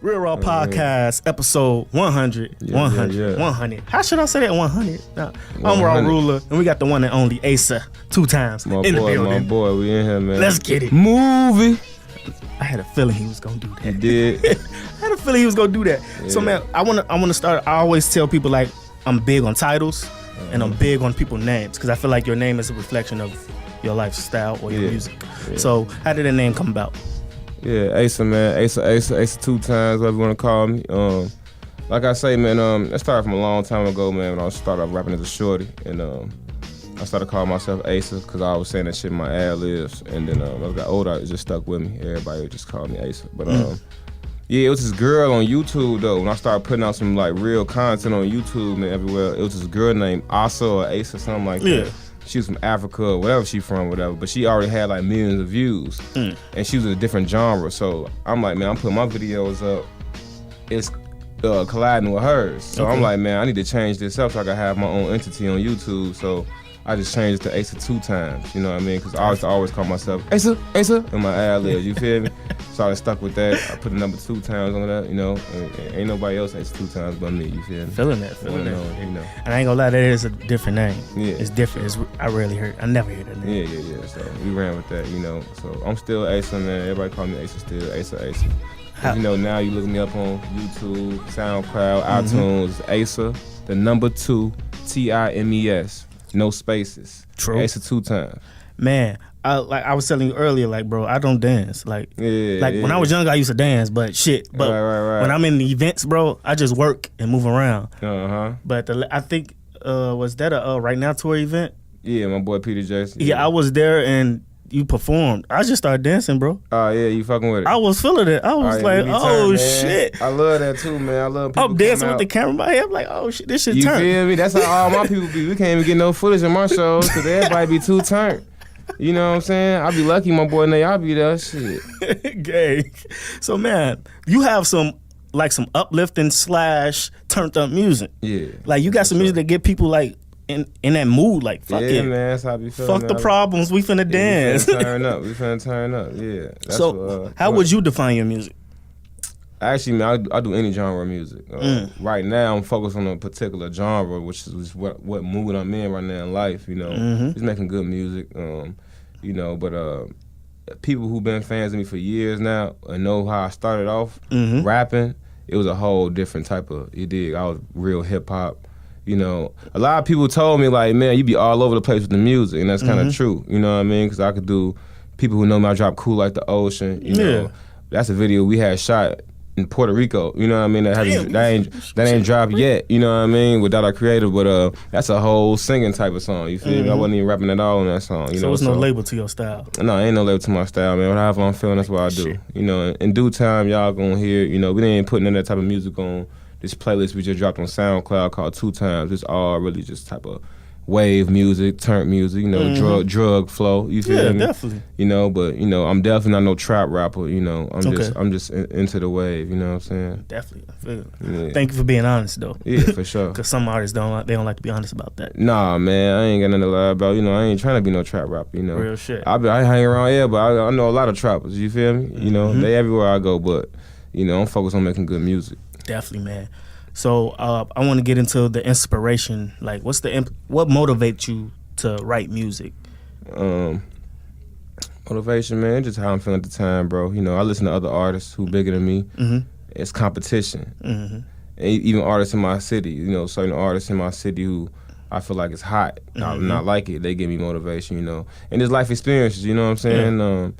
Real Raw Podcast, episode 100. 100. How should I say that? 100. Nah, I'm Raw Ruler, and we got the one and only Asa2times in the building. My boy, we in here, man. Let's get it. Movie. I had a feeling he was gonna do that. He did. I had a feeling he was gonna do that. Yeah. So man, I wanna start. I always tell people like I'm big on titles, and I'm big on people's names because I feel like your name is a reflection of your lifestyle or your music. Yeah. So how did the name come about? Yeah, Asa, man. Asa2times, whatever you want to call me. Like I say, man, that started from a long time ago, man, when I started off rapping as a shorty. And I started calling myself Asa because I was saying that shit in my ad-libs. And then as I got older, it just stuck with me. Everybody would just call me Asa. But yeah, it was this girl on YouTube, though. When I started putting out some, like, real content on YouTube and everywhere, it was this girl named Asa or Asa, something like that. She was from Africa or whatever she from, whatever, but she already had like millions of views, and she was in a different genre. So I'm like, man, I'm putting my videos up. It's colliding with hers. So I'm like, man, I need to change this up so I can have my own entity on YouTube. So I just changed it to Asa2times. You know what I mean? Because I always call myself Asa in my ad-libs. You feel me? So I stuck with that. I put the number 2 times on that. You know, and ain't nobody else Asa2times but me. You feel me? Feeling that. You know. And I ain't gonna lie, that is a different name. Yeah, it's different. I never heard that name. Yeah. So we ran with that. You know. So I'm still Asa, man. Everybody call me Asa still. Asa. You know, now you look me up on YouTube, SoundCloud, iTunes. Asa, the number 2, Times. No spaces. True. Asa2times. Man, I was telling you earlier, like, bro, I don't dance. Like when I was younger, I used to dance, but right. When I'm in the events, bro, I just work and move around. But I think was that a Right Now tour event? Yeah, my boy Peter Jason. Yeah, I was there and you performed. I just started dancing, bro. Oh yeah, you fucking with it. I was feeling it. I was like, oh shit. I love that too, man. I love people. I'm dancing with the camera in my head. I'm like, oh shit, this shit turned. You feel me? That's how all my people be. We can't even get no footage in my shows because everybody be too turned. You know what I'm saying? I be lucky, my boy, and y'all be there. Shit. Gay. So man, you have some uplifting / turned up music. Yeah. Like you got some music that get people like in that mood, like fuck it. Yeah, man, that's how I be feeling. Fuck the problems, we finna dance. We finna turn up, yeah. That's so, how would you define your music? Actually, man, I do any genre of music. Right now, I'm focused on a particular genre, which is what mood I'm in right now in life, you know. Just making good music, you know, but people who've been fans of me for years now and know how I started off rapping, it was a whole different type of, you dig, I was real hip-hop. You know, a lot of people told me, like, man, you be all over the place with the music, and that's kind of true, you know what I mean? Because I could do, people who know me, I drop Cool Like the Ocean, you know. That's a video we had shot in Puerto Rico, you know what I mean? That ain't dropped yet, you know what I mean, without our creative, but that's a whole singing type of song, you feel me? I wasn't even rapping at all on that song, you know. So it's no label to your style? No, ain't no label to my style, man. Whatever I'm feeling, that's what I do. You know, in due time, y'all gonna hear, you know, we ain't putting in that type of music on this playlist we just dropped on SoundCloud called 2 Times. It's all really just type of wave music, turnt music, you know, drug flow. You feel me? Yeah, definitely. You know, but you know, I'm definitely not no trap rapper. You know, I'm just into the wave. You know what I'm saying? Definitely, I feel it. Thank you for being honest, though. Yeah, for sure. Because some artists don't like to be honest about that. Nah, man, I ain't got nothing to lie about. You know, I ain't trying to be no trap rapper. You know, real shit. I hang around here, but I know a lot of trappers. You feel me? You know, they everywhere I go, but you know, I'm focused on making good music. Definitely, man. So I want to get into the inspiration. Like, what motivates you to write music? Motivation, man, just how I'm feeling at the time, bro. You know, I listen to other artists who bigger than me. It's competition. And even artists in my city, you know, certain artists in my city who I feel like it's hot. I'm not like it. They give me motivation, you know. And there's life experiences, you know what I'm saying?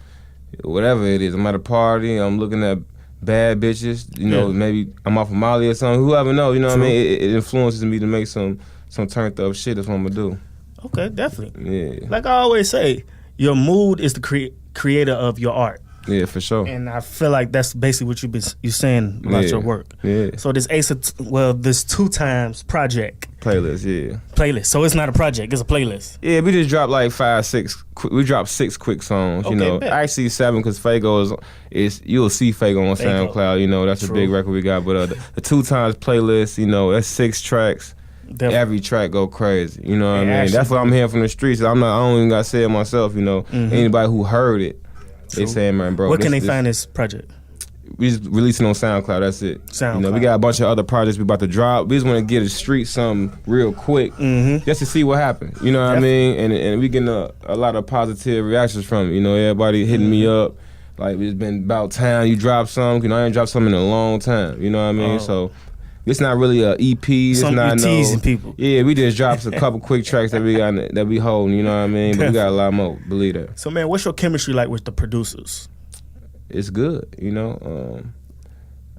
Whatever it is, I'm at a party, I'm looking at bad bitches, you know, maybe I'm off of Molly or something, whoever know, you know what I mean? It influences me to make some turned up shit. That's what I'm gonna do. Okay, definitely. Yeah. Like I always say, your mood is the creator of your art. Yeah, for sure. And I feel like that's basically what you're saying about your work. Yeah. So this this 2Times project. Playlist. So it's not a project, it's a playlist. Yeah, we just dropped like 5, 6. We dropped 6 quick songs. You know, actually 7 because Fago is you'll see Fago on SoundCloud. You know, that's a big record we got. But the 2Times playlist, you know, that's 6 tracks. Definitely. Every track go crazy. You know what I mean? That's what I'm hearing from the streets. I don't even gotta say it myself. You know, anybody who heard it. They saying, man, bro. Where can they find this project? we just releasing on SoundCloud. That's it. SoundCloud. You know, we got a bunch of other projects we about to drop. We just want to get the street something real quick, just to see what happened. You know what I mean? And we getting a lot of positive reactions from it. You know, everybody hitting me up. Like, it's been about time you drop something. You know, I ain't dropped something in a long time. You know what I mean? So it's not really a EP. It's not teasing people. Yeah, we just dropped a couple quick tracks that we holding. You know what I mean? But we got a lot more. Believe that. So, man, what's your chemistry like with the producers? It's good. You know.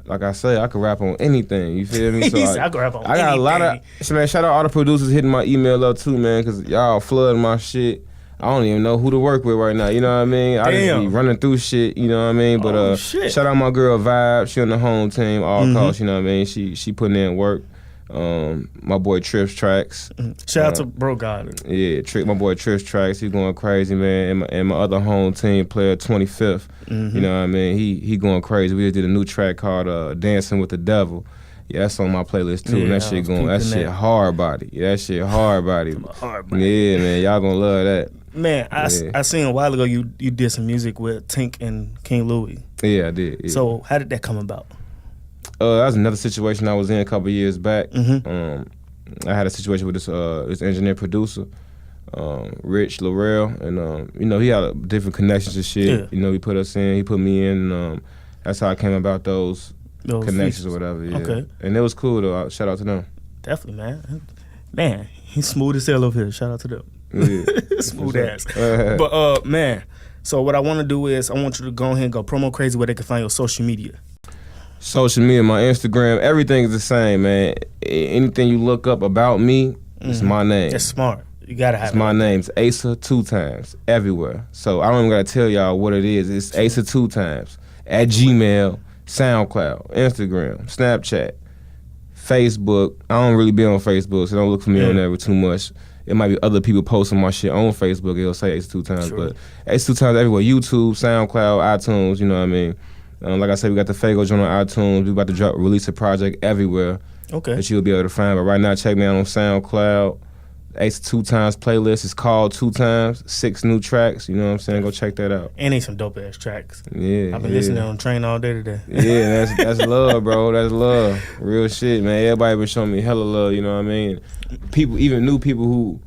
Like I say, I could rap on anything. You feel me? So I could rap on anything. I got a lot of. So, man, shout out all the producers hitting my email up too, man, because y'all flooding my shit. I don't even know who to work with right now. You know what I mean? I just be running through shit. You know what I mean? But shout out my girl Vibe. She on the home team, all costs. You know what I mean? She putting in work. My boy Trips Tracks. Shout out to Bro God. Yeah, my boy Trips Tracks. He going crazy, man. And my other home team player 25th. You know what I mean? He going crazy. We just did a new track called Dancing with the Devil. Yeah, that's on my playlist too. And that shit shit hard body. Yeah, that shit hard body. Yeah, man, y'all gonna love that. Man, I seen a while ago you did some music with Tink and King Louie. Yeah, I did. Yeah. So how did that come about? That was another situation I was in a couple years back. I had a situation with this engineer producer, Rich Laurel, and you know, he had different connections and shit. Yeah. You know, he put us in, he put me in, and that's how I came about those connections features. Or whatever. Yeah. Okay. And it was cool though. Shout out to them. Definitely, man. Man, he's smooth as hell over here. Shout out to them. Yeah. Smooth ass. But man, so what I want to do is I want you to go ahead and go promo crazy where they can find your social media. Social media, my Instagram, everything is the same, man. Anything you look up about me, it's my name. That's smart. You gotta have it's my name. It's Asa2times everywhere. So I don't even gotta tell y'all what it is. It's Asa2times at Gmail, SoundCloud, Instagram, Snapchat, Facebook. I don't really be on Facebook, so don't look for me on there too much. It might be other people posting my shit on Facebook. It'll say Asa2times, but Asa2times everywhere. YouTube, SoundCloud, iTunes. You know what I mean? Like I said, we got the Fago joint on iTunes. We about to release a project everywhere that you'll be able to find. But right now, check me out on SoundCloud. Asa2times playlist is called 2 times, 6 new tracks. You know what I'm saying? Go check that out. And there's some dope ass tracks. Yeah, I've been listening on the train all day today. Yeah, that's love, bro. That's love. Real shit, man. Everybody been showing me hella love. You know what I mean? People, even new people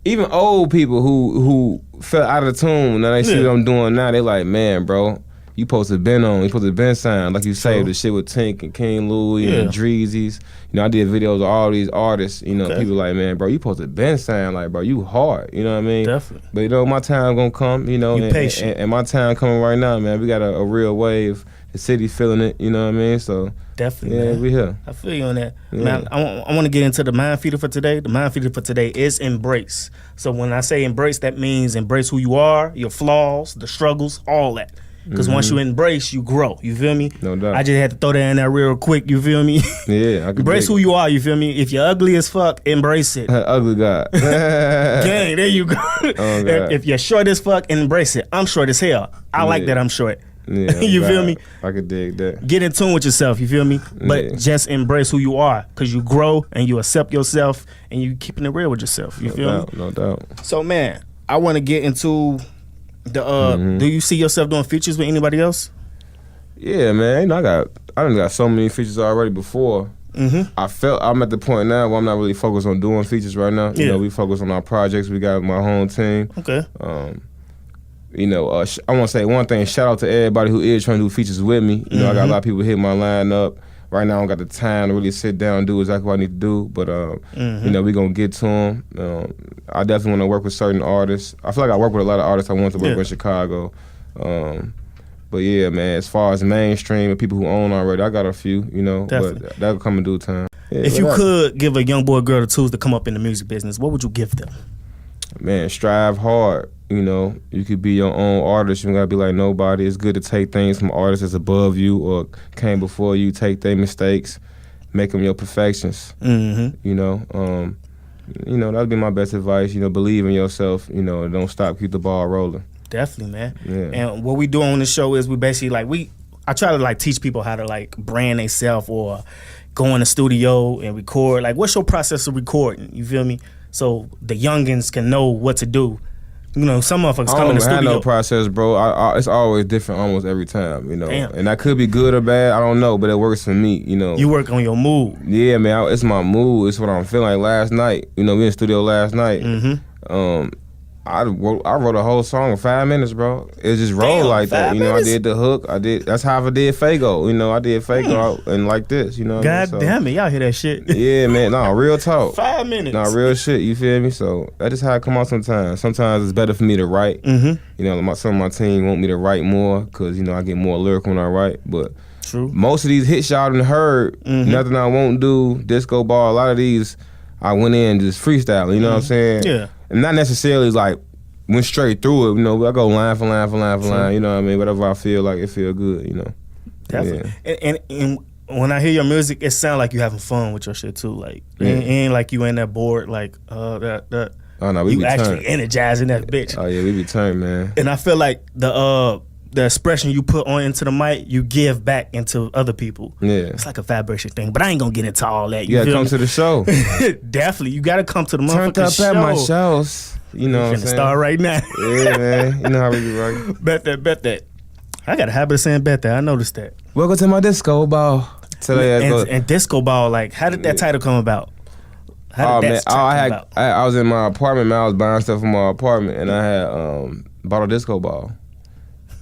even old people who fell out of tune. Now they see what I'm doing now. They like, man, bro. You supposed to have been on. You supposed to have been signed. Like you say, the shit with Tink and King Louie and Dreezy's. You know, I did videos of all these artists. You know, people like, man, bro, you supposed to have been signed. Like, bro, you hard. You know what I mean? Definitely. But, you know, my time gonna come. You know, you patient. And my time coming right now, man. We got a real wave. The city feeling it. You know what I mean? So definitely, man. We here. I feel you on that. Yeah. Man, I want to get into the mind feeder for today. The mind feeder for today is embrace. So when I say embrace, that means embrace who you are, your flaws, the struggles, all that. Because once you embrace, you grow. You feel me? No doubt. I just had to throw that in there real quick. You feel me? Yeah. Embrace who you are. You feel me? If you're ugly as fuck, embrace it. Ugly guy. Gang, there you go. Oh, if you're short as fuck, embrace it. I'm short as hell. I like that I'm short. Yeah, you feel me? I could dig that. Get in tune with yourself, you feel me? But just embrace who you are, because you grow and you accept yourself and you keeping it real with yourself. You feel me? No doubt. So, man, I want to get into the. Do you see yourself doing features with anybody else? Yeah, man. You know, I done got so many features already before. I'm at the point now where I'm not really focused on doing features right now. You know, we focus on our projects. We got my home team. Okay. You know, I want to say one thing. Shout out to everybody who is trying to do features with me. You know, I got a lot of people hitting my line up. Right now, I don't got the time to really sit down and do exactly what I need to do. But, you know, we going to get to them. I definitely want to work with certain artists. I feel like I work with a lot of artists I want to work with in Chicago. But, yeah, man, as far as mainstream and people who own already, I got a few, you know. Definitely. But that'll come in due time. Yeah, if you could give a young boy or girl the tools to come up in the music business, what would you give them? Man, strive hard. You know, you could be your own artist. You don't gotta be like nobody. It's good to take things from artists that's above you or came before you. Take their mistakes, make them your perfections. You know, that'd be my best advice. You know, believe in yourself. You know, don't stop. Keep the ball rolling. Definitely, man. Yeah. And what we do on the show is we basically I try to teach people how to brand themselves or go in the studio and record. Like, what's your process of recording? You feel me? So the youngins can know what to do You know, some motherfuckers I come in the don't have studio. no process, bro. It's always different almost every time, you know. Damn. And that could be good or bad, I don't know, but it works for me, you know. You work on your mood. Yeah, man, it's my mood. It's what I'm feeling like last night. You know, we in the studio last night. Mm-hmm. I wrote a whole song in 5 minutes, bro. It just rolled Damn, like that. 5 You know, minutes? I did the hook. That's how I did Fago. You know, I did Fago out and like this, you know what I God mean? So, damn it, y'all hear that shit? yeah, man. No, real talk. 5 minutes. No, real shit, you feel me? So that's just how it come out sometimes. Sometimes it's better for me to write. Mm-hmm. You know, some of my team want me to write more because, you know, I get more lyrical when I write. But True. most of these hits y'all done heard, Nothing I Won't Do, Disco Ball, a lot of these, I went in just freestyling, you know what I'm saying? Yeah. And not necessarily like, went straight through it, you know, I go line for line for line for line, you know what I mean? Whatever I feel like, it feel good, you know? Definitely. Yeah. And when I hear your music, it sounds like you having fun with your shit too. Like, it ain't like you in that board, like, that. Oh, no, we you be actually turned. energizing that bitch. Oh, yeah, we be turned, man. And I feel like the expression you put on into the mic, you give back into other people. Yeah. It's like a vibration thing, but I ain't gonna get into all that. You gotta feel come me? to the show. Definitely, you gotta come to the Turned motherfucking up show. at my shows. You know what I'm Finna saying? start right now. Yeah, man. You know how we be rocking. Bet that. I got a habit of saying bet that. I noticed that. Welcome to my disco ball. And Disco Ball, like, how did that title come about? How did that title come about? I was in my apartment, man. I was buying stuff from my apartment, and I had bought a disco ball,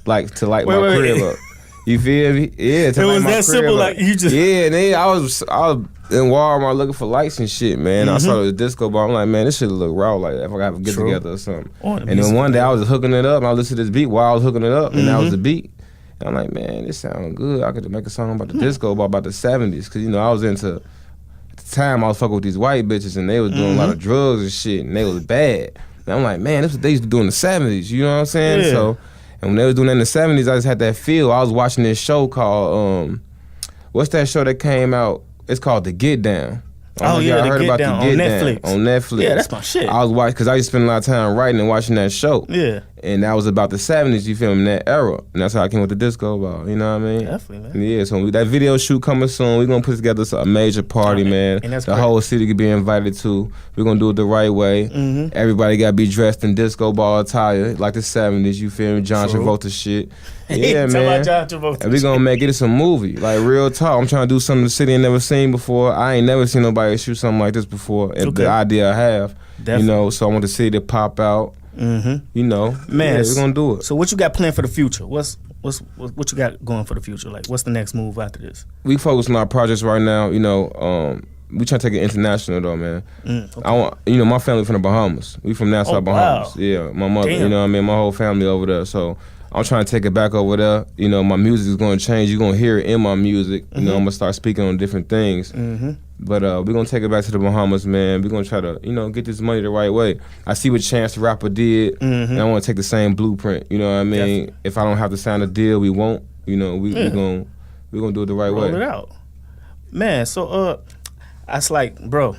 like to light my crib up. You feel me? Yeah, to It light was my that crib simple, up. like, you just- Yeah, and then I was in Walmart looking for lights and shit, man. I saw the disco ball. I'm like, man, this shit look raw. Like if I got to get True. together or something. Oh, the And then music one day video. I was hooking it up, and I listened to this beat while I was hooking it up, and that was the beat. And I'm like, man, this sounds good. I could make a song about the disco ball, about the 70s, because you know I was into. At the time, I was fucking with these white bitches, and they was doing a lot of drugs and shit, and they was bad. And I'm like, man, this is what they used to do in the 70s. You know what I'm saying? Yeah. So, and when they was doing that in the 70s, I just had that feel. I was watching this show called, what's that show that came out? It's called The Get Down. Oh, yeah, I The heard Get about Down The on Get Netflix. Down on Netflix. Yeah, that's my shit. I was watching, because I used to spend a lot of time writing and watching that show. Yeah. And that was about the 70s, you feel me, that era. And that's how I came with the disco ball, you know what I mean? Definitely, man. Yeah, so that video shoot coming soon. We're going to put together a major party, man. and that's the great. whole city could be invited to. We're going to do it the right way. Everybody got to be dressed in disco ball attire, like the 70s, you feel me? John True. Travolta shit. Yeah, Tell man. about John Travolta. And we're going to make it a movie, like real talk. I'm trying to do something the city ain't never seen before. I ain't never seen nobody shoot something like this before. And Okay. the idea I have, Definitely. you know, so I want the city to pop out. You know, Man, yeah, we're gonna do it. So what you got planned for the future? What you got going for the future? Like, what's the next move after this? We focus on our projects right now. You know, we trying to take it international though, man. Okay. I want, you know, my family from the Bahamas. We from Nassau, Oh, Bahamas. wow. Yeah, my mother. Damn. You know what I mean? My whole family over there. So I'm trying to take it back over there. You know, my music is gonna change. You're gonna hear it in my music. You know, I'm gonna start speaking on different things. But we're gonna take it back to the Bahamas, man. We're gonna try to, you know, get this money the right way. I see what Chance the Rapper did, and I want to take the same blueprint. You know what I mean? Definitely. If I don't have to sign a deal, we won't. You know, we're gonna do it the right Roll way. it out, man. So I was like, bro,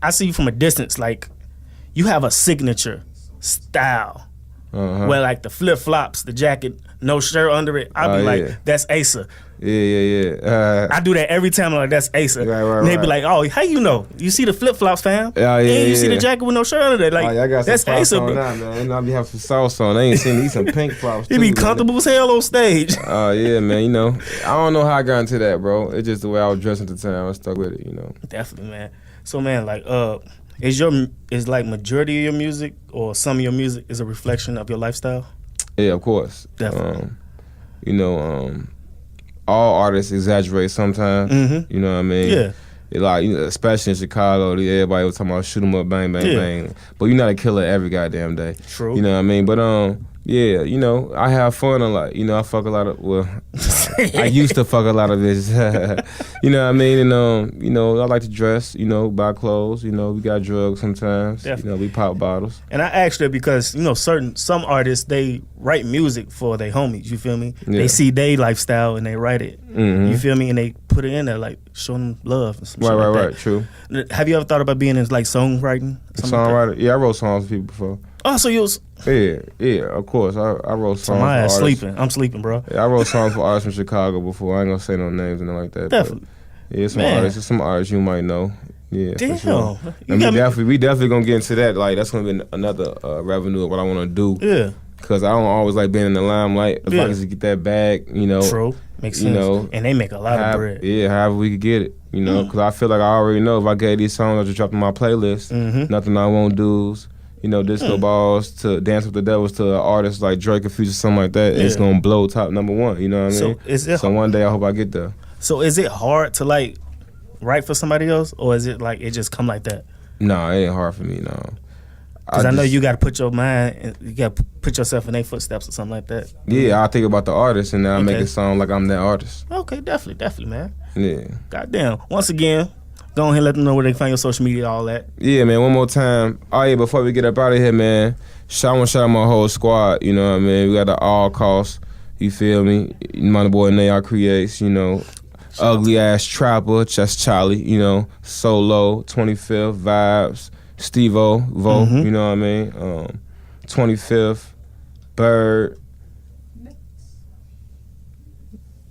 I see you from a distance. Like, you have a signature style. Where like the flip flops, the jacket, no shirt under it. I'll be like, yeah. that's Asa. Yeah. I do that every time. I'm like, that's Asa. Right, and they be right. like, oh, how you know? You see the flip flops, fam? Yeah, And you see the yeah. jacket with no shirt under it. Like, Oh, yeah, I got some that's sauce Asa. on Bro. that, man. And I be having some sauce on. I ain't seen these some pink flops. He be too, man. comfortable as hell on stage. Oh yeah, man. You know, I don't know how I got into that, bro. It's just the way I was dressed at the time. I stuck with it, you know. Definitely, man. So, man, like, is like majority of your music or some of your music is a reflection of your lifestyle? Yeah, of course. Definitely. You know, all artists exaggerate sometimes. You know what I mean? Yeah. It like, you know, especially in Chicago, everybody was talking about shoot 'em up, bang, bang, Yeah. bang. But you're not a killer every goddamn day. True. You know what I mean? But yeah, you know, I have fun a lot. You know, I fuck a lot of, well, I used to fuck a lot of bitches. You know what I mean? And you know, I like to dress, you know, buy clothes, you know, we got drugs sometimes. Definitely. You know, we pop bottles. And I asked that because, you know, some artists, they write music for their homies, you feel me? Yeah. They see their lifestyle and they write it. Mhm. You feel me? And they put it in there, like, showing them love and some shit like Right, that. true. Have you ever thought about being in, like, songwriting? Something like that? Songwriter, yeah, I wrote songs for people before. Oh, so you was... Yeah, of course. I wrote songs So my ass for artists. sleeping. I'm sleeping, bro. Yeah, I wrote songs for artists from Chicago before. I ain't gonna say no names and nothing like that. Definitely. But yeah, Man. some artists you might know. Yeah, Damn. for sure. You And got we definitely gonna get into that. Like that's gonna be another revenue of what I want to do. Yeah. Cause I don't always like being in the limelight. As long as you get that bag, you know. True. Makes sense. You know, and they make a lot of bread. Yeah, however we could get it. You know, cause I feel like I already know if I gave these songs I just dropped on my playlist, Nothing I Won't Do's, you know, Disco Balls to Dance with the Devils to artists like Drake or Future, something like that, it's gonna blow top #1. You know what I mean? So one day I hope I get there. So is it hard to like write for somebody else, or is it like it just come like that? No, it ain't hard for me. No. Because I know you got to put your mind, and you got to put yourself in their footsteps or something like that. Yeah, I think about the artist and then I make it sound like I'm that artist. Okay, definitely, man. Yeah. Goddamn. Once again, go ahead and let them know where they can find your social media, all that. Yeah, man, one more time. Oh, yeah, before we get up out of here, man, I want to shout out my whole squad, you know what I mean? We got the all costs, you feel me? My boy Nayar Creates, you know. Ugly Ass Trapper, just Charlie, you know. Solo, 25th, Vibes. Steve-O, you know what I mean? 25th, Bird.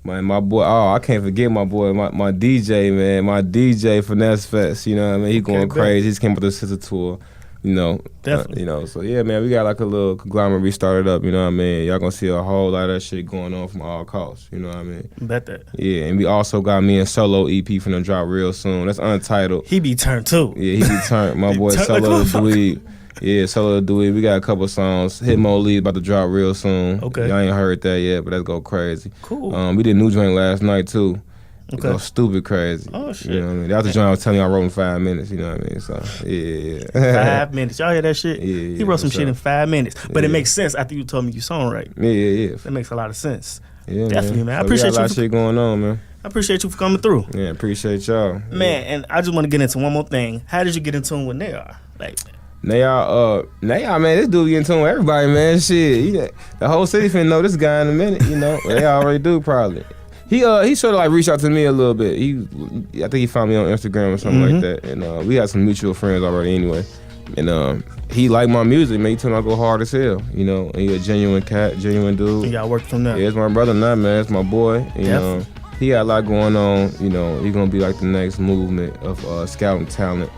Man, my boy, I can't forget my boy, my DJ, man. My DJ, Finesse Fest, you know what I mean? He going crazy. He just came with the sister tour, you know. Definitely. You know, so yeah, man, we got like a little conglomerate we started up, you know what I mean? Y'all gonna see a whole lot of that shit going on from all costs, you know what I mean? Bet that. Yeah, and we also got me a solo EP finna drop real soon. That's untitled. He be turned too. Yeah, he be turned. My boy Solo the Dweeb. Yeah, Solo the Dweeb. We got a couple songs. Hit Mo Lee about to drop real soon. Okay. Y'all ain't heard that yet, but let's go crazy. Cool. We did a new joint last night too. Okay. Go stupid crazy. Oh shit. You know what I mean? That was the joint I was telling you I wrote in 5 minutes. You know what I mean? So yeah. 5 minutes. Y'all hear that shit? Yeah, he wrote some shit in 5 minutes, but it Yeah. makes sense after you told me you songwrite. Yeah. That makes a lot of sense. Yeah, Definitely, man. I So appreciate we got a lot you of shit going on, man. I appreciate you for coming through. Yeah, appreciate y'all. Man, and I just want to get into one more thing. How did you get in tune with Nayar? Like, Nayar, man, this dude getting to everybody, man. Shit, the whole city finna know this guy in a minute, you know. They already do, probably. He sort of like reached out to me a little bit. I think he found me on Instagram or something like that, and we had some mutual friends already anyway. And he liked my music, man. He told me I go hard as hell, you know. And he a genuine cat, genuine dude. y'all worked from there. Yeah, it's my brother now, man. It's my boy. You know, he got a lot going on. You know, he gonna be like the next movement of scouting talent.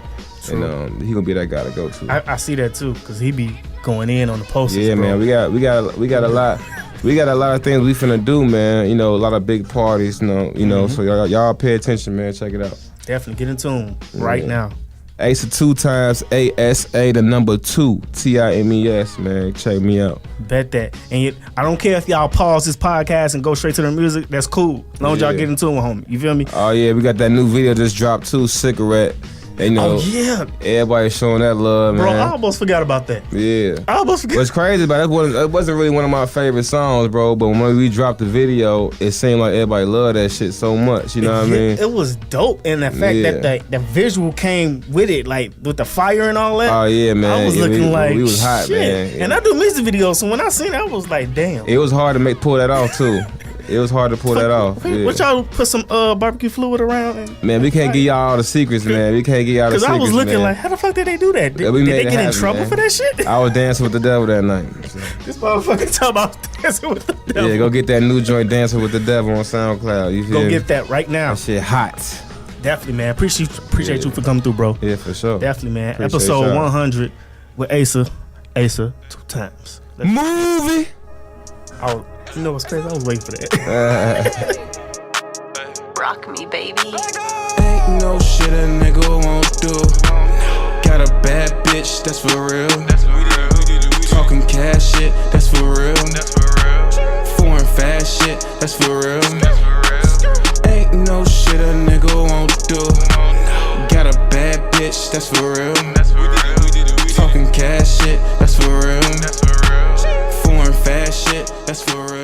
True. And he gonna be that guy to go to. I see that too, cause he be going in on the posters. Yeah, bro. man. We got a lot. We got a lot of things we finna do, man. You know, a lot of big parties. You know. So y'all pay attention, man. Check it out. Definitely get in tune right now. Asa2times, ASA the number 2 TIMES, man. Check me out. Bet that. And I don't care if y'all pause this podcast and go straight to the music. That's cool. As long as y'all get in tune with homie. You feel me? Oh yeah, we got that new video just dropped too, Cigarette. And, you know, oh yeah, everybody showing that love, man. Bro, I almost forgot about that. Yeah. I almost forgot. What's crazy about it wasn't really one of my favorite songs, bro. But when we dropped the video, it seemed like everybody loved that shit so much. You know what I mean? It was dope, and the fact that the visual came with it, like with the fire and all that. Oh yeah, man. I was looking like we was hot, shit. man. Yeah. And I do music videos, so when I seen it, I was like, damn. It was hard to pull that off too. It was hard to pull that off. What y'all put some barbecue fluid around? Man, we can't give y'all all the secrets, man. We can't give y'all the secrets, because I was looking man. like, how the fuck did they do that? Did they get in trouble for that shit? I was dancing with the devil that night. So. This motherfucker talking about dancing with the devil. Yeah, go get that new joint, Dancing with the Devil on SoundCloud. You feel Go me? get that right now. That shit hot. Definitely, man. Appreciate you for coming through, bro. Yeah, for sure. Definitely, man. Appreciate Episode y'all. 100 with Asa2times. Movie. You know what's crazy? I was waiting for that. Rock me, baby. Ain't no shit a nigga won't do. Got a bad bitch, that's for real. Talking cash shit, that's for real. Foreign fast shit, that's for real. Ain't no shit a nigga won't do. Got a bad bitch, that's for real. Talking cash shit, that's for real. Foreign fast shit, that's for real.